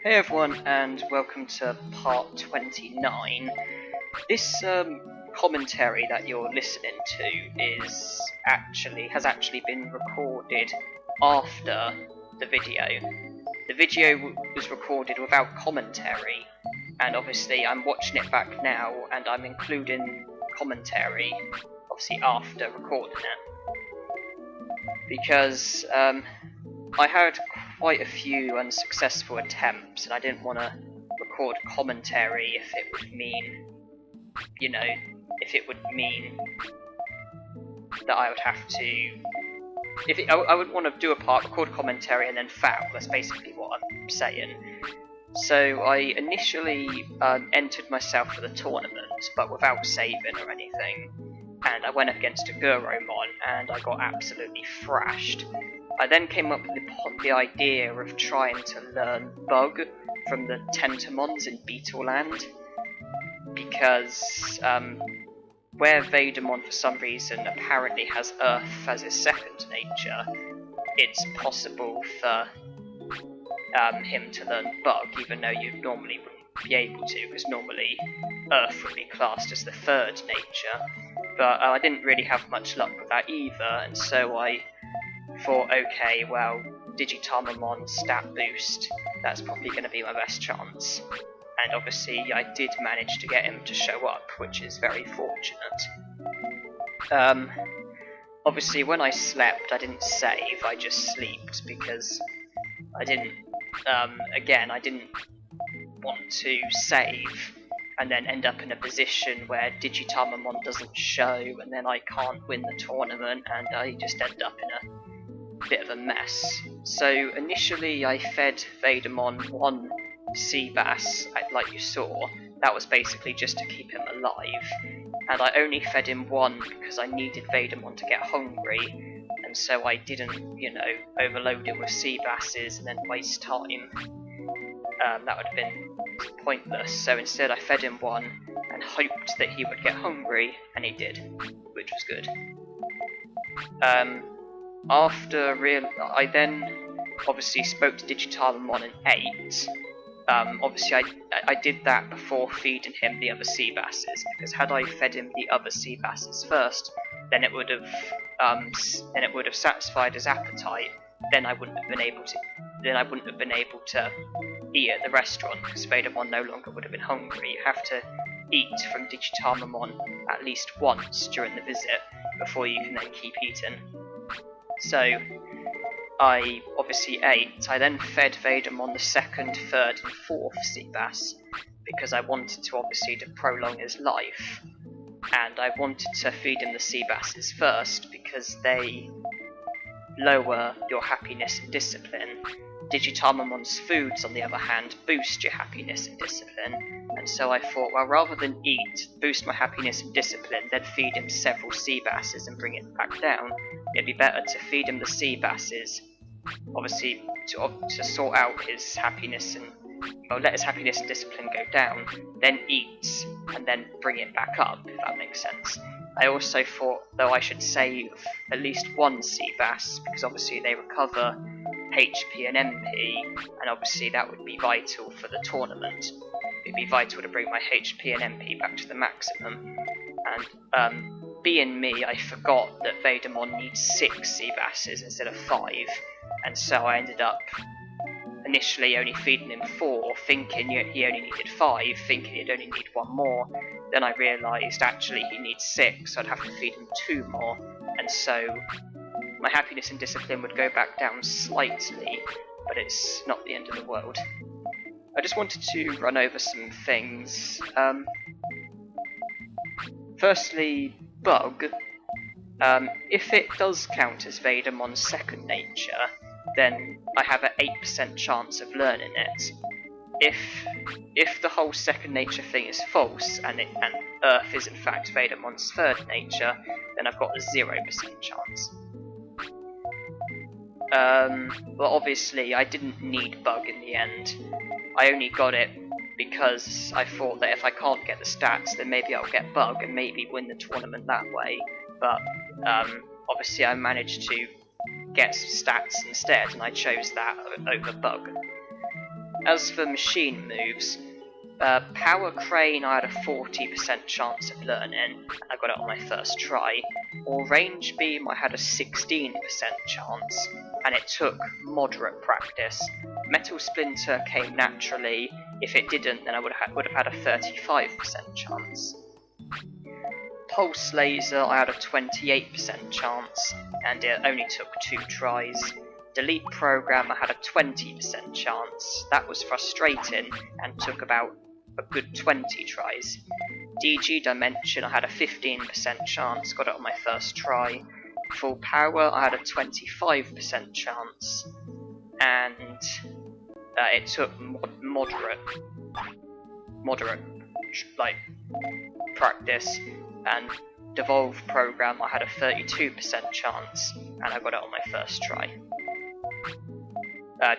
Hey everyone, and welcome to part 29. This commentary that you're listening to has actually been recorded after the video. The video was recorded without commentary, and obviously I'm watching it back now, and I'm including commentary, obviously after recording it. Because I had quite a few unsuccessful attempts, and I didn't want to record commentary if it would mean, that I would have to, I would want to do a part, record commentary, and then foul. That's basically what I'm saying. So I initially entered myself for the tournament, but without saving or anything, and I went up against a Drimogemon, and I got absolutely thrashed. I then came up with the idea of trying to learn Bug from the Tentamons in Beetleland, because where Vademon for some reason apparently has Earth as his second nature, it's possible for him to learn Bug, even though you normally wouldn't be able to, because normally Earth would be classed as the third nature. But I didn't really have much luck with that either, and so I thought, okay, well, Digitamon stat boost, that's probably going to be my best chance. And obviously I did manage to get him to show up, which is very fortunate. Obviously when I slept I didn't save, I just slept because I didn't, again, I didn't want to save and then end up in a position where Digitamon doesn't show and then I can't win the tournament and I just end up in a bit of a mess. So initially I fed Vadermon one sea bass, like you saw. That was basically just to keep him alive, and I only fed him one because I needed Vadermon to get hungry, and so I didn't, you know, overload him with sea basses and then waste time. That would have been pointless, so instead I fed him one and hoped that he would get hungry, and he did, which was good. I then obviously spoke to Digitamon and ate. Obviously I did that before feeding him the other sea basses, because had I fed him the other sea basses first, then it would have satisfied his appetite. Then I wouldn't have been able to eat at the restaurant, because Vadermon no longer would have been hungry. You have to eat from Digitamon at least once during the visit before you can then keep eating. So I obviously ate. I then fed Vadermon the second, third and fourth sea bass because I wanted to obviously to prolong his life, and I wanted to feed him the sea basses first because they lower your happiness and discipline. Digitamon's foods, on the other hand, boost your happiness and discipline, and so I thought, well, rather than eat, boost my happiness and discipline, then feed him several sea basses and bring it back down, it'd be better to feed him the sea basses, obviously to sort out his happiness and, well, let his happiness and discipline go down, then eat, and then bring it back up, if that makes sense. I also thought, though, I should save at least one sea bass, because obviously they recover HP and MP, and obviously that would be vital for the tournament. It'd be vital to bring my HP and MP back to the maximum. And being me, I forgot that Vadermon needs 6 sea basses instead of 5, and so I ended up initially only feeding him 4, thinking he only needed 5, thinking he'd only need 1 more. Then I realised actually he needs 6, so I'd have to feed him 2 more, and so my happiness and discipline would go back down slightly, but it's not the end of the world. I just wanted to run over some things. Firstly, bug. If it does count as Vadermon's second nature, then I have an 8% chance of learning it. If the whole second nature thing is false, and Earth is in fact Vadermon's third nature, then I've got a 0% chance. But obviously I didn't need bug in the end. I only got it because I thought that if I can't get the stats, then maybe I'll get bug and maybe win the tournament that way. But obviously I managed to get stats instead, and I chose that over bug. As for machine moves, Power Crane I had a 40% chance of learning, I got it on my first try, or Range Beam I had a 16% chance, and it took moderate practice. Metal Splinter came naturally, if it didn't then I would have had a 35% chance. Pulse Laser I had a 28% chance, and it only took 2 tries. Delete Program I had a 20% chance, that was frustrating and took about a good 20 tries. DG Dimension I had a 15% chance, got it on my first try. Full Power I had a 25% chance, and it took moderate like practice. And Devolve Program I had a 32% chance, and I got it on my first try.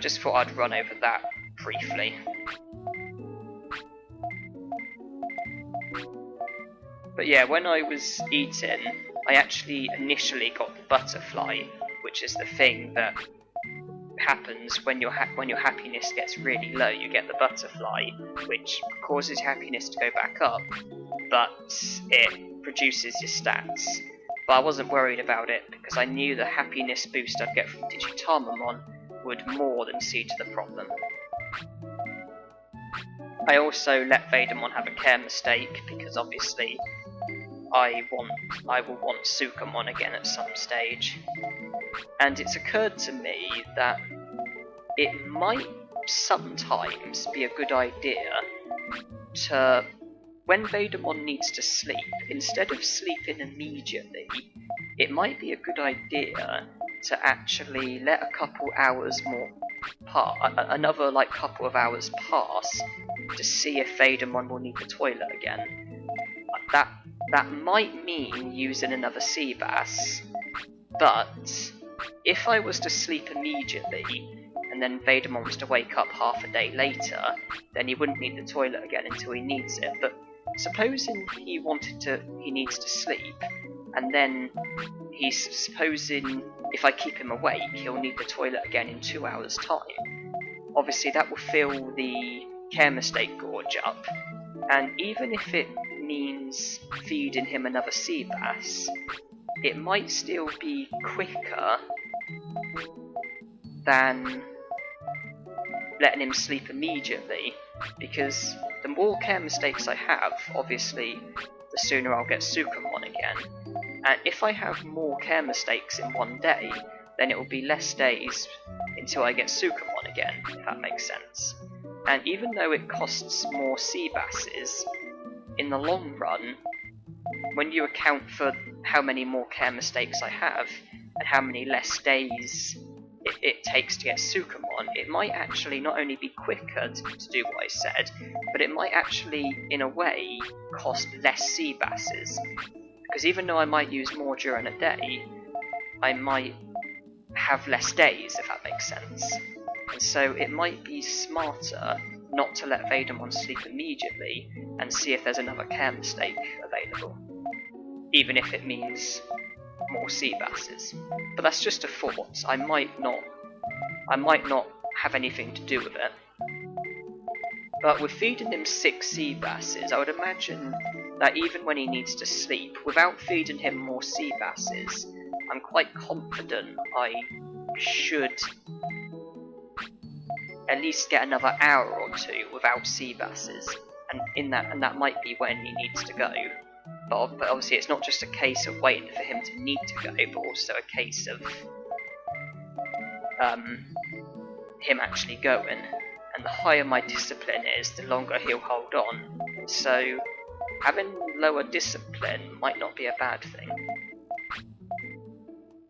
Just thought I'd run over that briefly. But yeah, when I was eating, I actually initially got the butterfly, which is the thing that happens when your happiness gets really low. You get the butterfly, which causes happiness to go back up, but it produces your stats. But I wasn't worried about it because I knew the happiness boost I'd get from Digimon would more than see to the problem. I also let Vadermon have a care mistake because obviously I will want Sukamon again at some stage. And it's occurred to me that it might sometimes be a good idea to, when Vadermon needs to sleep, instead of sleeping immediately, it might be a good idea to actually let a couple hours more another like couple of hours pass to see if Vadermon will need the toilet again. That might mean using another sea bass, but if I was to sleep immediately and then Vadermon was to wake up half a day later, then he wouldn't need the toilet again until he needs it. But supposing he needs to sleep, and then supposing if I keep him awake, he'll need the toilet again in 2 hours' time. Obviously that will fill the care mistake gorge up, and even if it means feeding him another sea bass, it might still be quicker than letting him sleep immediately, because the more care mistakes I have, obviously the sooner I'll get Sukamon again. And if I have more care mistakes in one day, then it will be less days until I get Sukamon again, if that makes sense. And even though it costs more sea basses, in the long run, when you account for how many more care mistakes I have, and how many less days it takes to get Sukamon, it might actually not only be quicker to do what I said, but it might actually, in a way, cost less sea basses. Because even though I might use more during a day, I might have less days, if that makes sense. And so it might be smarter not to let Vadermon sleep immediately and see if there's another care mistake available, even if it means more sea basses. But that's just a thought. I might not have anything to do with it. But with feeding him 6 sea basses, I would imagine that even when he needs to sleep, without feeding him more sea basses, I'm quite confident I should at least get another hour or 2 without sea basses, and that might be when he needs to go. But obviously it's not just a case of waiting for him to need to go, but also a case of him actually going. And the higher my discipline is, the longer he'll hold on. So having lower discipline might not be a bad thing.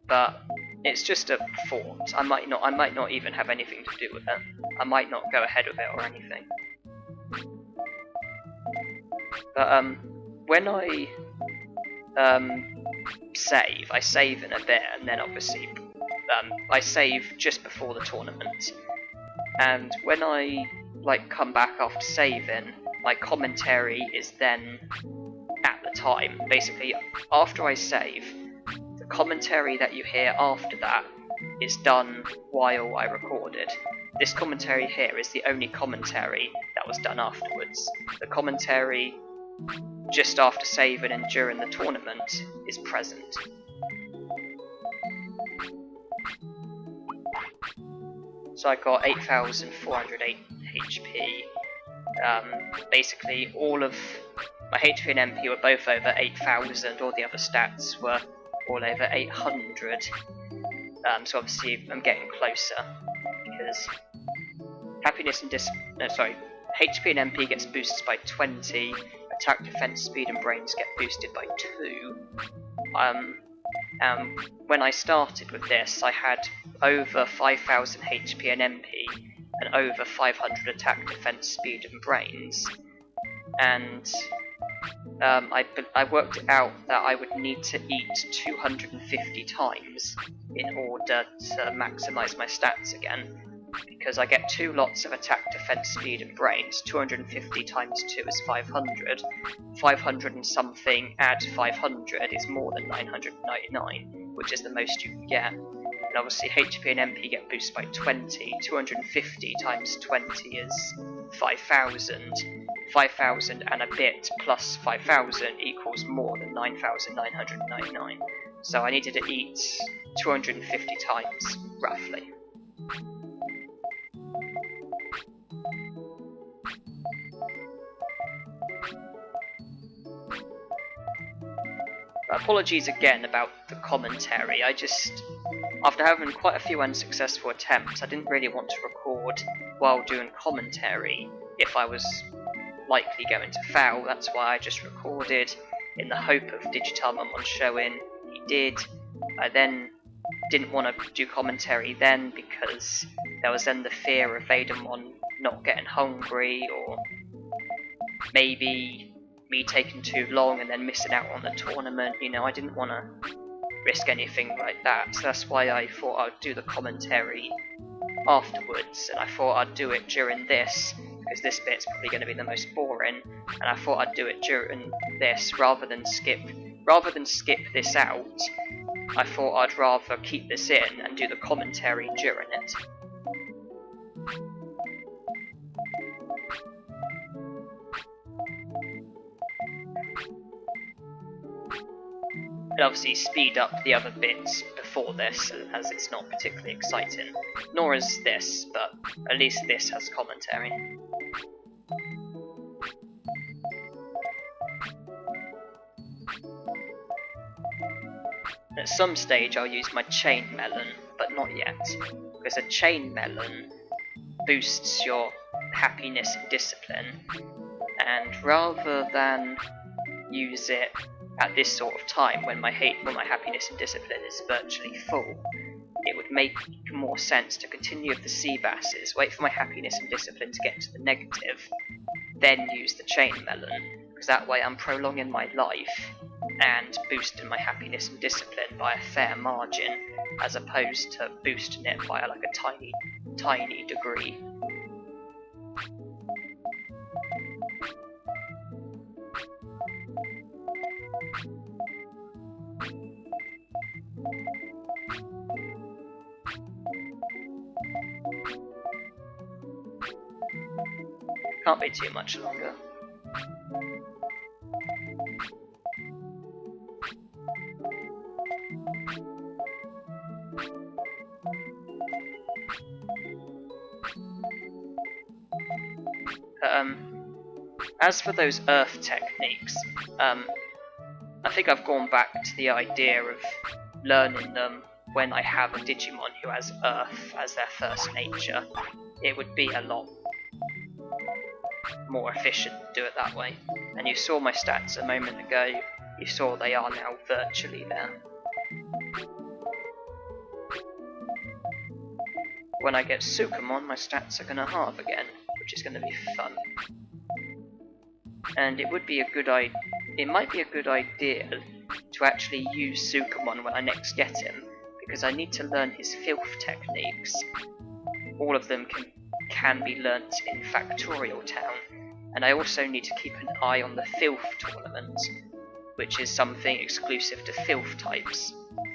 But it's just a thought. I might not even have anything to do with it. I might not go ahead with it or anything. But when I I save in a bit, and then obviously I save just before the tournament. And when I come back after saving, my commentary is then at the time. Basically, after I save, the commentary that you hear after that is done while I recorded. This commentary here is the only commentary that was done afterwards. The commentary just after saving and during the tournament is present. So I got 8,408 HP. Basically, all of my HP and MP were both over 8,000. All the other stats were all over 800. So obviously, I'm getting closer because happiness and HP and MP gets boosted by 20. Attack, defense, speed, and brains get boosted by 2. When I started with this, I had over 5,000 HP and MP, and over 500 attack, defense, speed, and brains. And I worked it out that I would need to eat 250 times in order to maximise my stats again. Because I get 2 lots of attack, defense, speed, and brains. 250 times 2 is 500. 500 and something add 500 is more than 999, which is the most you can get. And obviously HP and MP get boosted by 20. 250 times 20 is 5,000. 5,000 and a bit plus 5,000 equals more than 9,999. So I needed to eat 250 times, roughly. Apologies again about the commentary. After having quite a few unsuccessful attempts, I didn't really want to record while doing commentary if I was likely going to fail. That's why I just recorded in the hope of Digimon showing. He did. I then didn't want to do commentary then because there was then the fear of Vadermon not getting hungry, or maybe me taking too long and then missing out on the tournament. You know, I didn't want to risk anything like that, so that's why I thought I'd do the commentary afterwards, and I thought I'd do it during this, because this bit's probably going to be the most boring, and I thought I'd do it during this rather than skip this out. I thought I'd rather keep this in and do the commentary during it. And obviously speed up the other bits before this, as it's not particularly exciting. Nor is this, but at least this has commentary. At some stage I'll use my chain melon, but not yet, because a chain melon boosts your happiness and discipline, and rather than use it at this sort of time when my happiness and discipline is virtually full, it would make more sense to continue with the sea basses, wait for my happiness and discipline to get to the negative, then use the chain melon, because that way I'm prolonging my life and boosting my happiness and discipline by a fair margin, as opposed to boosting it by like a tiny degree. Can't be too much longer. As for those earth techniques, I think I've gone back to the idea of learning them when I have a Digimon who has earth as their first nature. It would be a lot more efficient to do it that way. And you saw my stats a moment ago, you saw they are now virtually there. When I get Sukamon, my stats are going to halve again, which is going to be fun. And it might be a good idea to actually use Sukamon when I next get him, because I need to learn his filth techniques. All of them can be learnt in Factorial Town, and I also need to keep an eye on the filth tournament, which is something exclusive to filth types.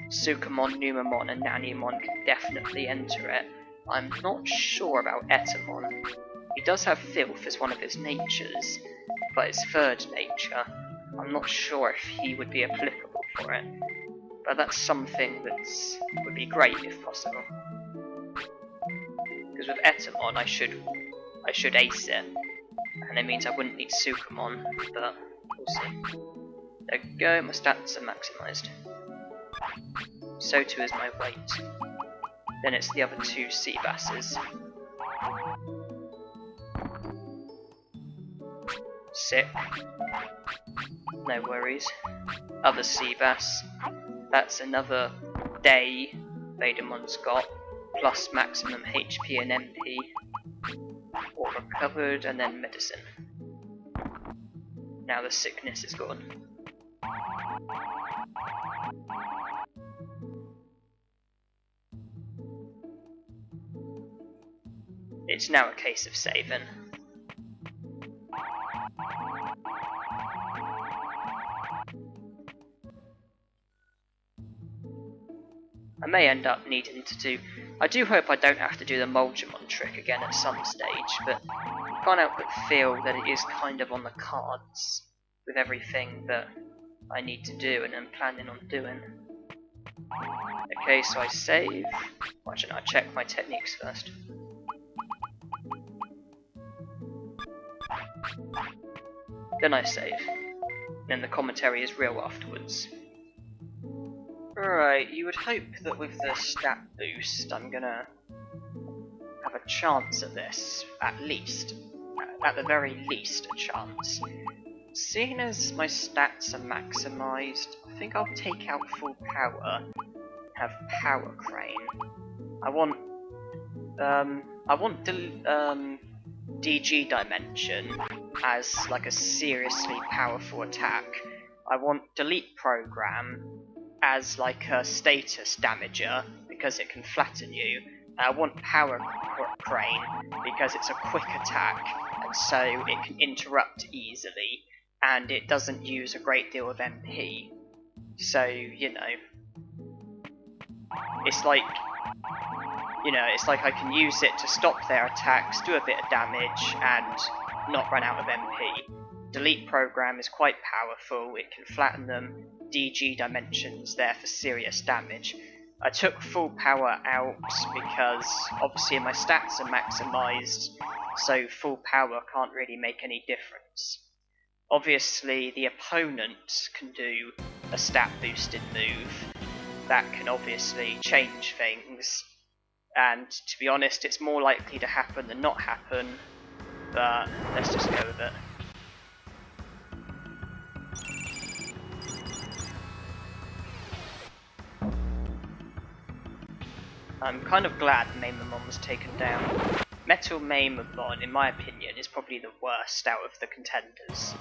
Sukamon, Numamon and Nannymon can definitely enter it. I'm not sure about Etamon. He does have filth as one of his natures, but his third nature, I'm not sure if he would be applicable for it. But that's something that would be great if possible. Because with Etamon I should ace it, and it means I wouldn't need Sukamon, but we'll see. There we go, my stats are maximised. So too is my weight. Then it's the other two sea basses. Sick. No worries. Other sea bass. That's another day Vadermon's got, plus maximum HP and MP. All recovered, and then medicine. Now the sickness is gone. It's now a case of saving. I may end up needing to do... I do hope I don't have to do the Monzaemon trick again at some stage, but can't help but feel that it is kind of on the cards with everything that I need to do and am planning on doing. Okay, so I save. Why don't I check my techniques first? Then I save. Then the commentary is real afterwards. Alright, you would hope that with the stat boost I'm gonna have a chance at this, at least. At the very least a chance. Seeing as my stats are maximised, I think I'll take out full power and have power crane. I want DG dimension as like a seriously powerful attack. I want delete program as like a status damager because it can flatten you. I want power crane because it's a quick attack and so it can interrupt easily and it doesn't use a great deal of MP. So, you know, it's like I can use it to stop their attacks, do a bit of damage, and not run out of MP. Delete program is quite powerful, it can flatten them. DG dimensions there for serious damage. I took full power out because obviously my stats are maximised, so full power can't really make any difference. Obviously the opponent can do a stat boosted move that can obviously change things, and to be honest it's more likely to happen than not happen, but let's just go with it. I'm kind of glad Monzaemon was taken down. Metal Monzaemon, in my opinion, is probably the worst out of the contenders,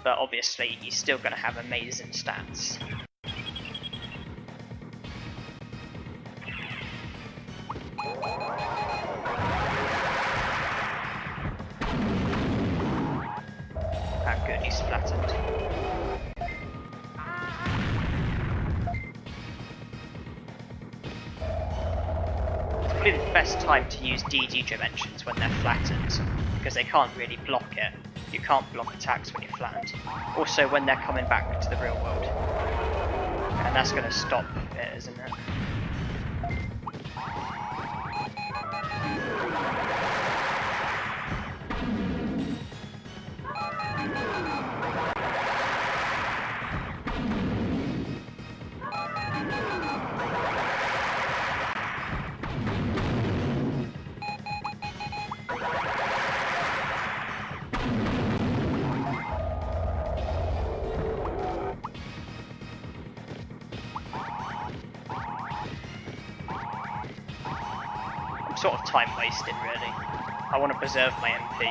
but obviously he's still going to have amazing stats. Ah, good, he's flattened. It's probably the best time to use DG dimensions when they're flattened, because they can't really block it. You can't block attacks when you're flattened. Also when they're coming back to the real world. And that's going to stop it, isn't it? Sort of time wasted really. I want to preserve my MP.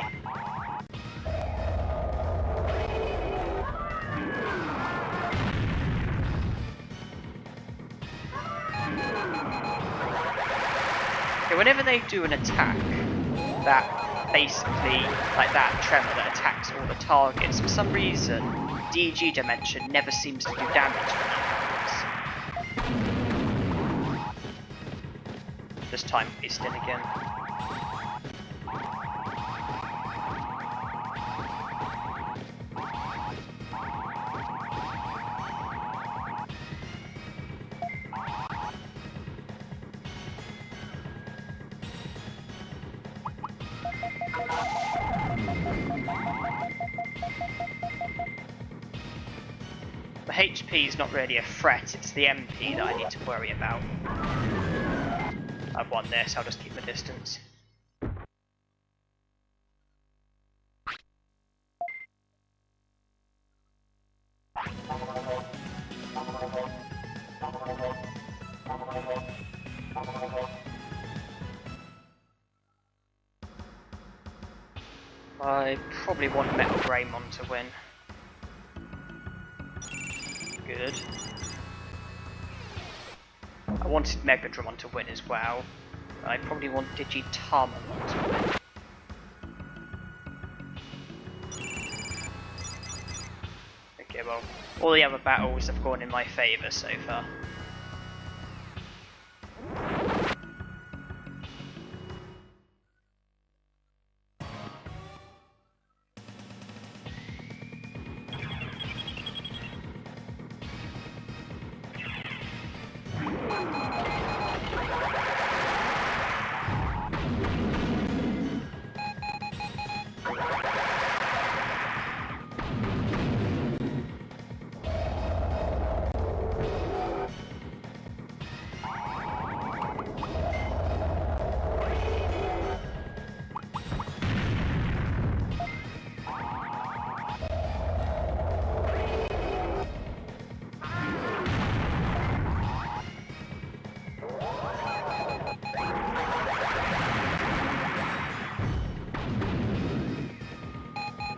Okay, whenever they do an attack that basically, like that tremor that attacks all the targets, for some reason DG dimension never seems to do damage when that happens. Just time wasting again. The HP is not really a threat, it's the MP that I need to worry about. I've won this, I'll just keep my distance. I probably want Monzaemon to win. Good. I wanted Drimogemon to win as well. I probably want Digimon to win. Okay, well, all the other battles have gone in my favour so far.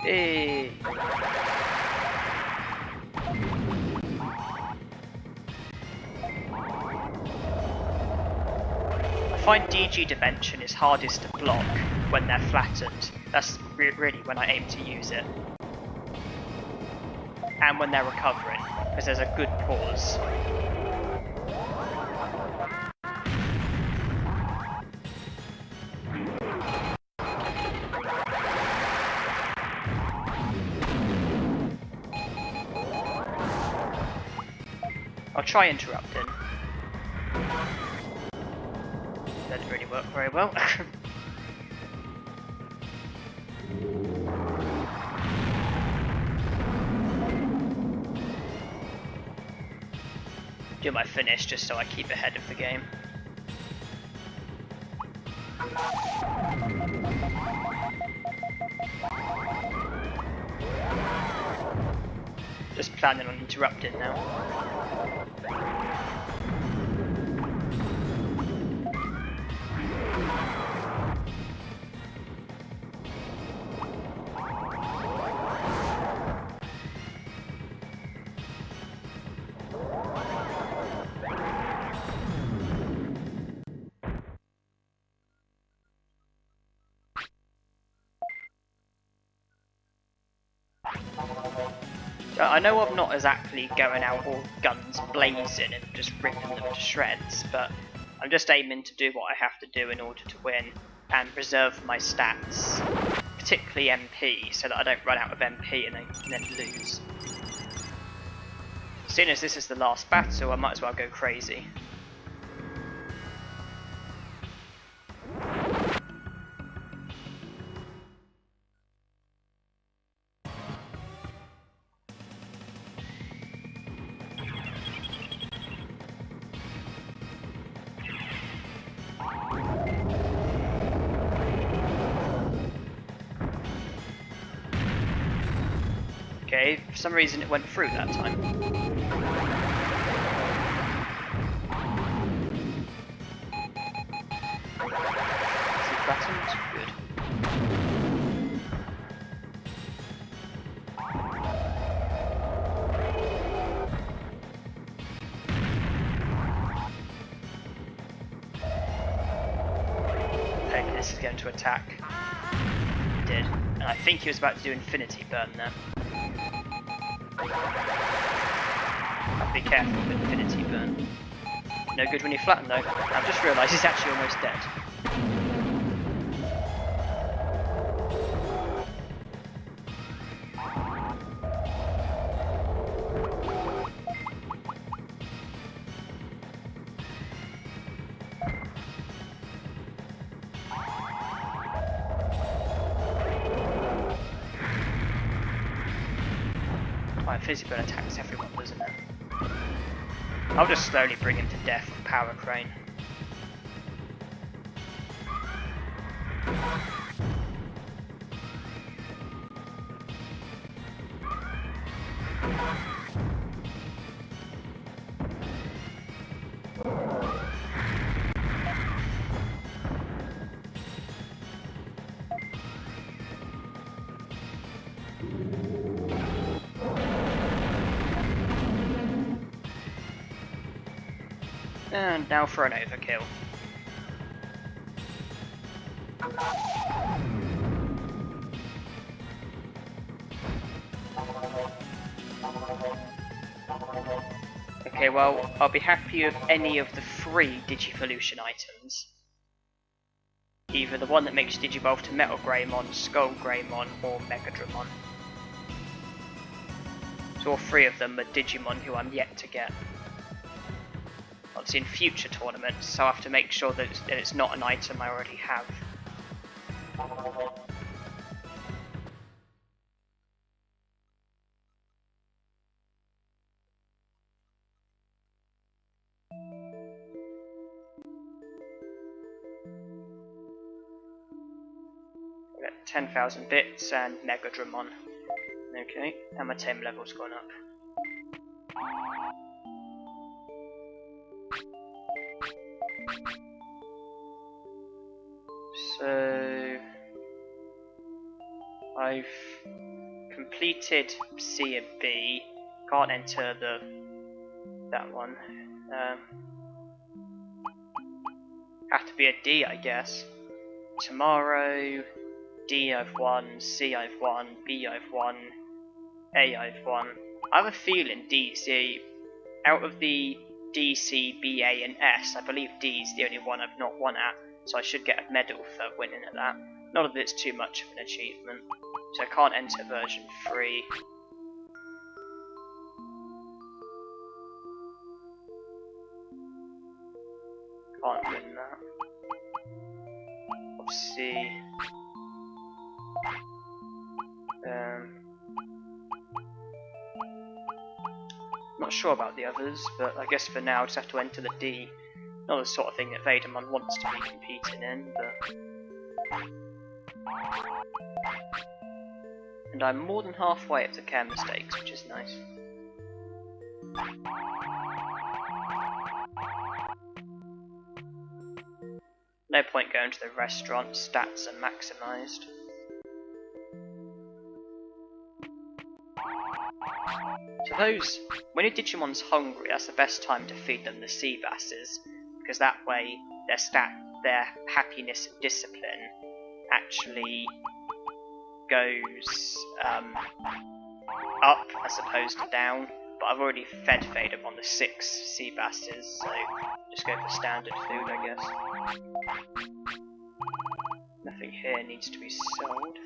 Hey. I find DG Dimension is hardest to block when they're flattened. That's really when I aim to use it. And when they're recovering, because there's a good pause. I'll try interrupting. Doesn't really work very well. Do my finish just so I keep ahead of the game. Just planning on interrupting now. I know I'm not exactly going out all guns blazing and just ripping them to shreds, but I'm just aiming to do what I have to do in order to win and preserve my stats, particularly MP, so that I don't run out of MP and then lose. Seeing as this is the last battle, I might as well go crazy. Okay, for some reason it went through that time. Is it flattened? Good. Okay, this is going to attack. He did. And I think he was about to do Infinity Burn there. I'd be careful with Infinity Burn. No good when you flatten though. I've just realised he's actually almost dead. My Infinity Burn attacks everyone, doesn't it? I'll just slowly bring him to death with Power Crane. And now for an overkill. Okay, well, I'll be happy with any of the 3 Digivolution items. Either the one that makes you Digivolve to Metal Greymon, Skull Greymon, or Mega Dramon. So all 3 of them are Digimon who I'm yet to get. In future tournaments, so I have to make sure that it's not an item I already have. I got 10,000 bits and Mega Dramon. Okay, and my tame level's gone up. So I've completed C and B. Can't enter that one. Have to be a D, I guess. Tomorrow, D I've won, C I've won, B I've won, A I've won. I have a feeling D, C, out of the D, C, B, A and S, I believe D is the only one I've not won at, so I should get a medal for winning at that. Not that it's too much of an achievement, so I can't enter version 3. Can't win that. Let's see. Not sure about the others, but I guess for now I just have to enter the D. Not the sort of thing that Vadermon wants to be competing in, but... And I'm more than halfway up to care mistakes, which is nice. No point going to the restaurant, stats are maximised. Suppose when your Digimon's hungry, that's the best time to feed them the sea basses, because that way their happiness and discipline actually goes up as opposed to down. But I've already fed Vadermon the 6 sea basses, so just go for standard food, I guess. Nothing here needs to be sold.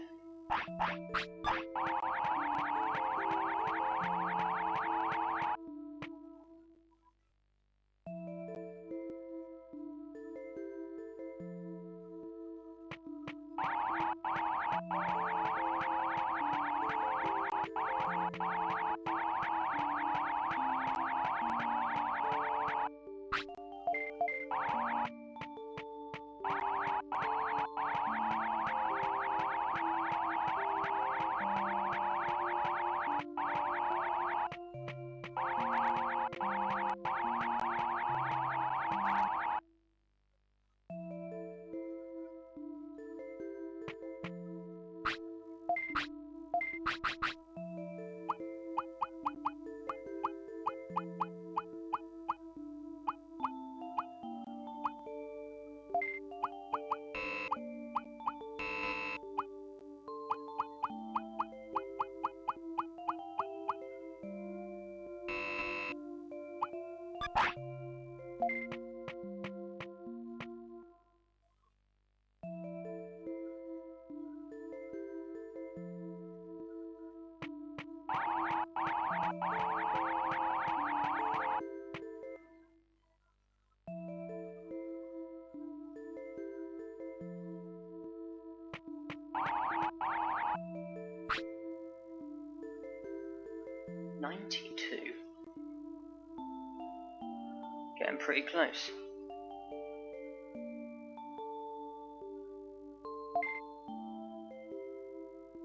$92. Getting pretty close.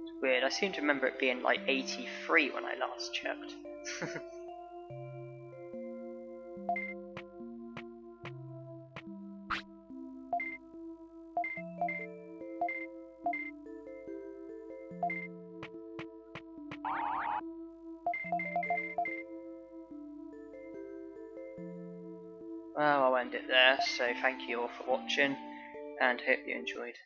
It's weird, I seem to remember it being like 83 when I last checked. Well, I'll end it there, so thank you all for watching, and hope you enjoyed.